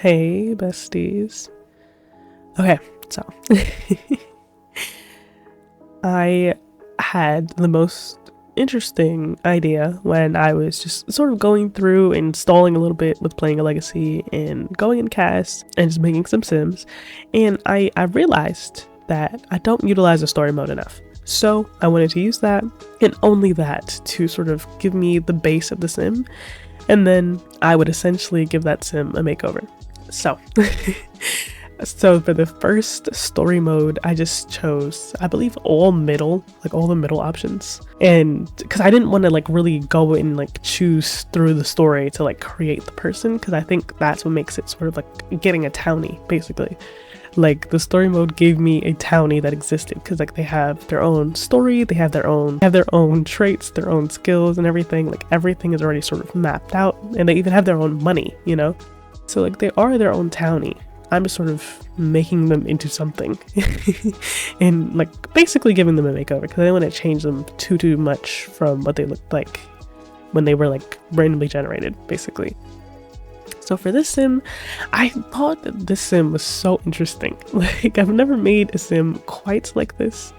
Hey, besties. Okay, so I had the most interesting idea when I was just sort of going through and stalling a little bit with playing a legacy and going in cast and just making some sims. And I realized that I don't utilize the story mode enough. So I wanted to use that and only that to sort of give me the base of the sim. And then I would essentially give that sim a makeover. So, so for the first story mode, I just chose, I believe, all middle, like all the middle options. And because I didn't want to like really go and like choose through the story to like create the person, because I think that's what makes it sort of like getting a townie, basically. Like the story mode gave me a townie that existed because like they have their own story, they have their own traits, their own skills and everything. Like everything is already sort of mapped out, and they even have their own money, you know? So like they are their own townie. I'm just sort of making them into something and like basically giving them a makeover because I don't want to change them too much from what they looked like when they were like randomly generated, basically. So for this sim, I thought that this sim was so interesting. Like I've never made a sim quite like this.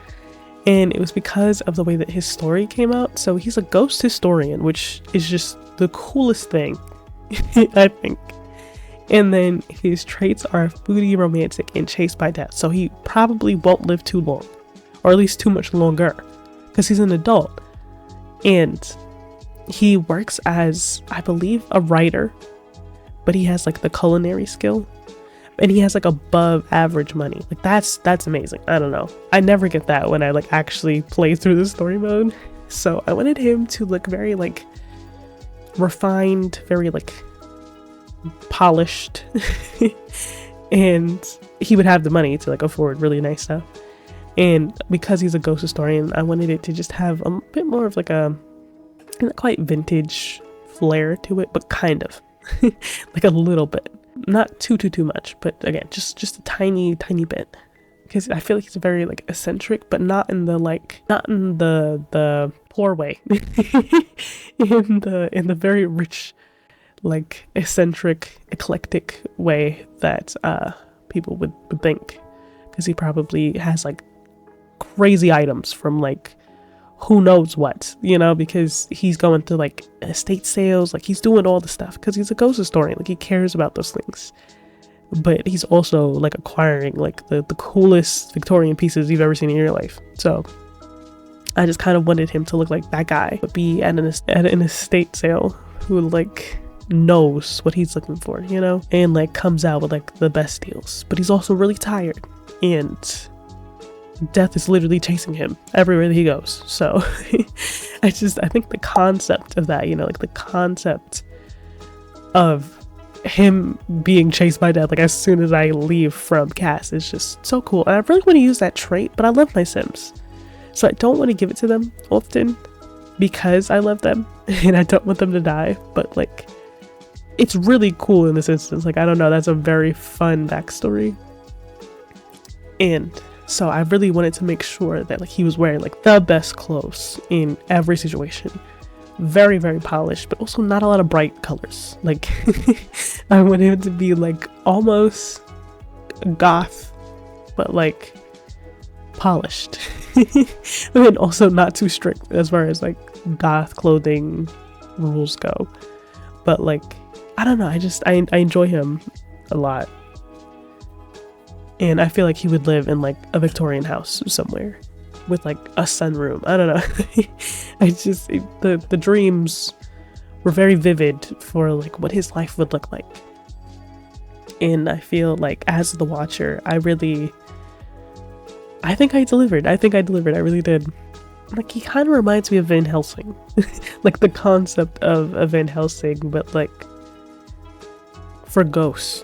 And it was because of the way that his story came out. So he's a ghost historian, which is just the coolest thing, I think. And then his traits are foodie, romantic, and chased by death. So he probably won't live too long, or at least too much longer, because he's an adult. And he works as, I believe, a writer, but he has like the culinary skill, and he has like above average money. Like that's amazing. I don't know. I never get that when I like actually play through the story mode. So I wanted him to look very like refined, very like polished, and he would have the money to like afford really nice stuff. And because he's a ghost historian, I wanted it to just have a bit more of like a not quite vintage flair to it, but kind of like a little bit, not too much, but again just a tiny bit, because I feel like he's very like eccentric, but not in the poor way. in the very rich, like eccentric, eclectic way that people would think, because he probably has like crazy items from like who knows what, you know, because he's going to like estate sales, like he's doing all the stuff because he's a ghost historian, like he cares about those things. But he's also like acquiring like the coolest Victorian pieces you've ever seen in your life. So I just kind of wanted him to look like that guy, but be at an estate sale who like knows what he's looking for, you know, and like comes out with like the best deals. But he's also really tired, and death is literally chasing him everywhere that he goes. So I think the concept of that, you know, like the concept of him being chased by death like as soon as I leave from cast is just so cool. And I really want to use that trait, but I love my sims, so I don't want to give it to them often because I love them and I don't want them to die. But like it's really cool in this instance. Like I don't know, that's a very fun backstory. And so I really wanted to make sure that like he was wearing like the best clothes in every situation. Very polished, but also not a lot of bright colors. Like I wanted him to be like almost goth, but like polished. And also not too strict as far as like goth clothing rules go. But like, I don't know, I enjoy him a lot. And I feel like he would live in like a Victorian house somewhere with like a sunroom. I don't know. The dreams were very vivid for like what his life would look like. And I feel like as the watcher, I think I delivered. I really did. Like he kind of reminds me of Van Helsing. Like the concept of a Van Helsing, but like for ghosts.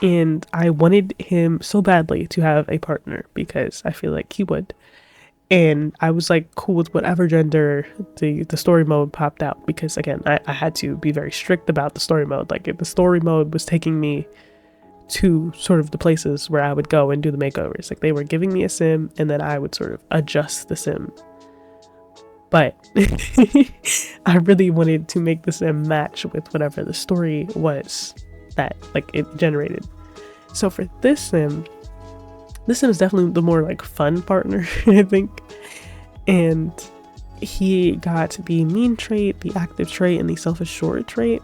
And I wanted him so badly to have a partner because I feel like he would. And I was like cool with whatever gender the story mode popped out, because again, I had to be very strict about the story mode. Like if the story mode was taking me to sort of the places where I would go and do the makeovers. Like they were giving me a sim and then I would sort of adjust the sim. But I really wanted to make the sim match with whatever the story was that like it generated. So for this sim is definitely the more like fun partner, I think. And he got the mean trait, the active trait, and the self-assured trait.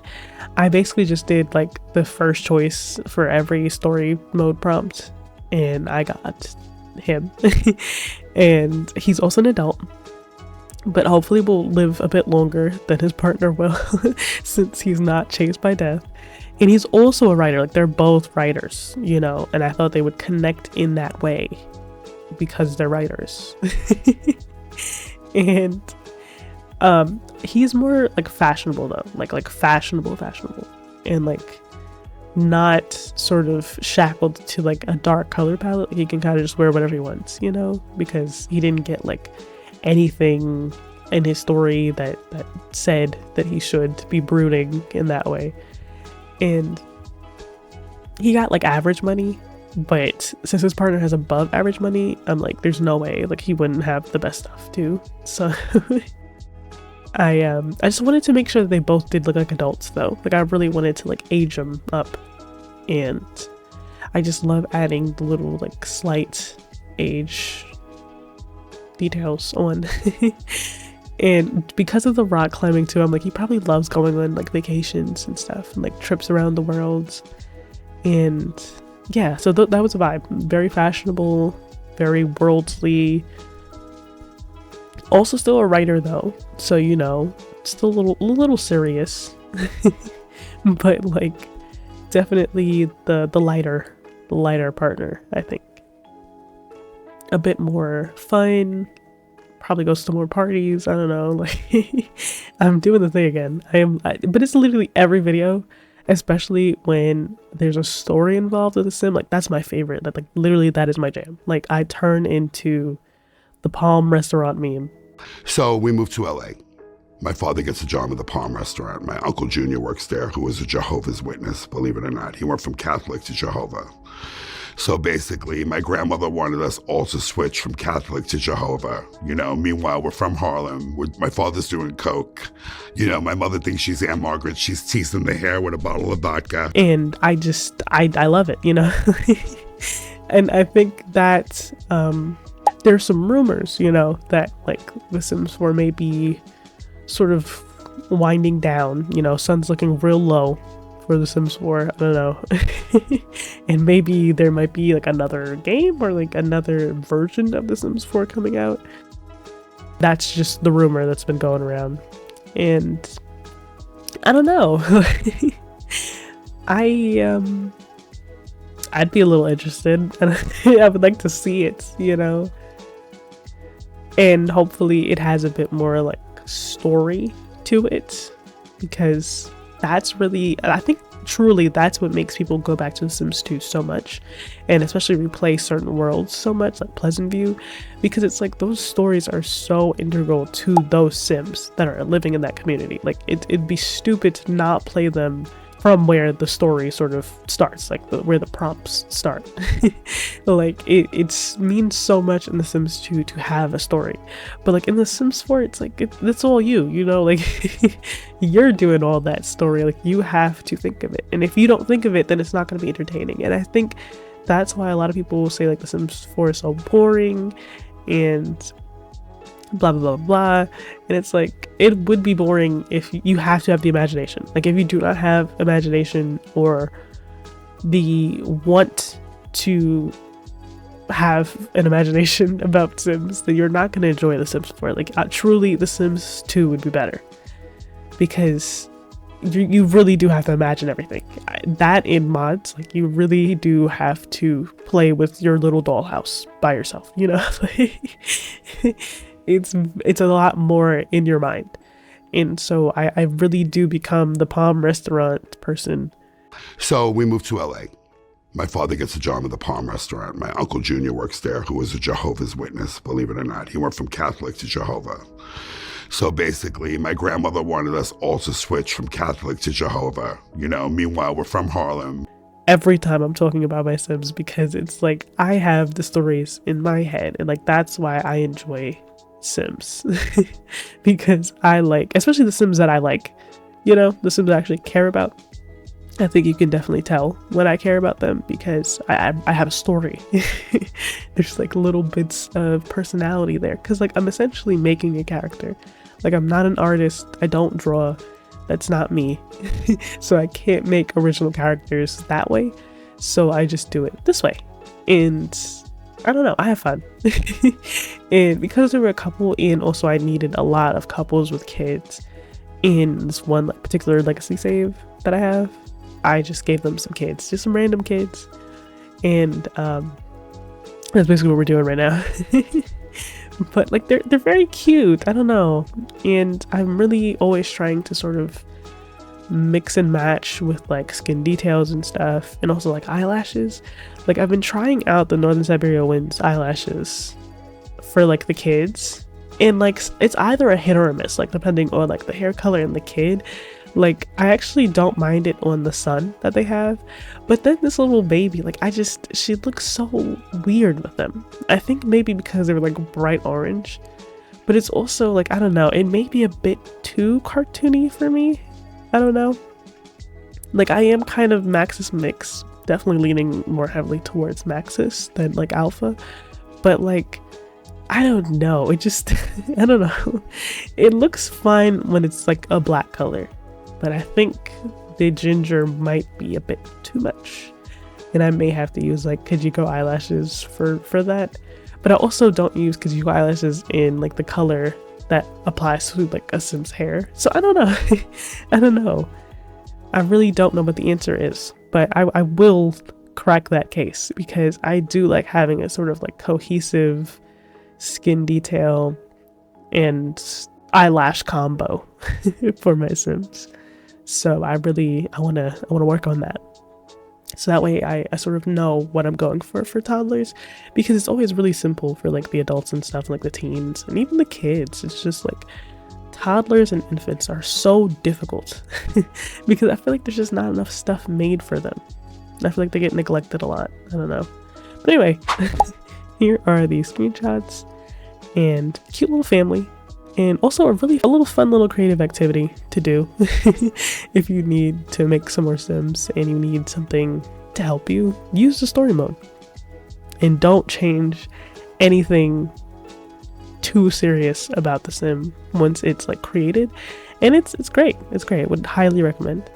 I basically just did like the first choice for every story mode prompt, and I got him. And he's also an adult, but hopefully will live a bit longer than his partner will, since he's not chased by death. And he's also a writer. Like they're both writers, you know, and I thought they would connect in that way because they're writers. And he's more like fashionable though, like fashionable, and like not sort of shackled to like a dark color palette. He can kind of just wear whatever he wants, you know, because he didn't get like anything in his story that said that he should be brooding in that way. And he got like average money, but since his partner has above average money, I'm like, there's no way like he wouldn't have the best stuff too. So I just wanted to make sure that they both did look like adults though. Like I really wanted to like age them up, and I just love adding the little like slight age details on. And because of the rock climbing too, I'm like, he probably loves going on like vacations and stuff and like trips around the world. And yeah, so that was a vibe. Very fashionable, very worldly. Also still a writer though, so you know, still a little serious. But like definitely the lighter partner, I think. A bit more fun. Probably goes to more parties. I don't know. Like I'm doing the thing again. But it's literally every video, especially when there's a story involved with the sim. Like that's my favorite. That like literally that is my jam. Like I turn into the Palm restaurant meme. So we moved to LA. My father gets a job at the Palm restaurant. My Uncle Junior works there, who was a Jehovah's Witness, believe it or not. He went from Catholic to Jehovah. So basically, my grandmother wanted us all to switch from Catholic to Jehovah. You know, meanwhile, we're from Harlem. My father's doing coke. You know, my mother thinks she's Aunt Margaret. She's teasing the hair with a bottle of vodka. And I love it, you know? And I think that there's some rumors, you know, that like The Sims 4 may be sort of winding down. You know, sun's looking real low for The Sims 4. I don't know. And maybe there might be like another game or like another version of The Sims 4 coming out. That's just the rumor that's been going around. And I don't know. I'd be a little interested, and I would like to see it, you know. And hopefully it has a bit more like story to it, because that's really, I think truly that's what makes people go back to The Sims 2 so much, and especially replay certain worlds so much, like Pleasant View, because it's like those stories are so integral to those Sims that are living in that community. Like it'd be stupid to not play them from where the story sort of starts, like where the prompts start. Like it means so much in The Sims 2 to have a story, but like in The Sims 4 it's like it's all you know, like you're doing all that story. Like you have to think of it, and if you don't think of it, then it's not going to be entertaining. And I think that's why a lot of people will say like The Sims 4 is so boring and blah blah blah blah. And it's like, it would be boring if you have to have the imagination. Like if you do not have imagination or the want to have an imagination about Sims, then you're not going to enjoy The Sims 4. Like truly The Sims 2 would be better, because you really do have to imagine everything. That in mods, like you really do have to play with your little dollhouse by yourself, you know. It's a lot more in your mind. And so I really do become the Palm restaurant person. So we moved to LA. My father gets a job at the Palm restaurant. My Uncle Junior works there, who is a Jehovah's Witness, believe it or not. He went from Catholic to Jehovah. So basically, my grandmother wanted us all to switch from Catholic to Jehovah. Meanwhile, we're from Harlem. Every time I'm talking about my Sims, because it's like I have the stories in my head, and like that's why I enjoy Sims. Because I like, especially the Sims that I like, the Sims I actually care about. I think you can definitely tell when I care about them because I have a story. There's like little bits of personality there because like I'm essentially making a character. Like I'm not an artist. I don't draw. That's not me. So I can't make original characters that way. So I just do it this way. And I don't know, I have fun. And because there were a couple, and also I needed a lot of couples with kids in this one particular legacy save that I have, I just gave them some kids, just some random kids. And that's basically what we're doing right now. But like they're very cute. I don't know. And I'm really always trying to sort of mix and match with like skin details and stuff, and also like eyelashes. Like I've been trying out the Northern Siberia Winds eyelashes for like the kids, and like it's either a hit or a miss, like depending on like the hair color and the kid. Like I actually don't mind it on the son that they have, but then this little baby, like she looks so weird with them. I think maybe because they were like bright orange, but it's also like, I don't know, it may be a bit too cartoony for me. I don't know. Like I am kind of Maxis mix, definitely leaning more heavily towards Maxis than like Alpha, but like I don't know, it just I don't know. It looks fine when it's like a black color, but I think the ginger might be a bit too much, and I may have to use like Kajiko eyelashes for that. But I also don't use Kajiko eyelashes in like the color that applies to like a Sim's hair. So I don't know. I don't know. I really don't know what the answer is, but I will crack that case because I do like having a sort of like cohesive skin detail and eyelash combo for my Sims. So I want to work on that. So that way I sort of know what I'm going for toddlers, because it's always really simple for like the adults and stuff, like the teens and even the kids. It's just like toddlers and infants are so difficult because I feel like there's just not enough stuff made for them. I feel like they get neglected a lot. I don't know. But anyway, here are these screenshots and cute little family. And also a little fun little creative activity to do if you need to make some more Sims and you need something to help you. Use the story mode and don't change anything too serious about the Sim once it's like created. And it's great. It's great. I would highly recommend.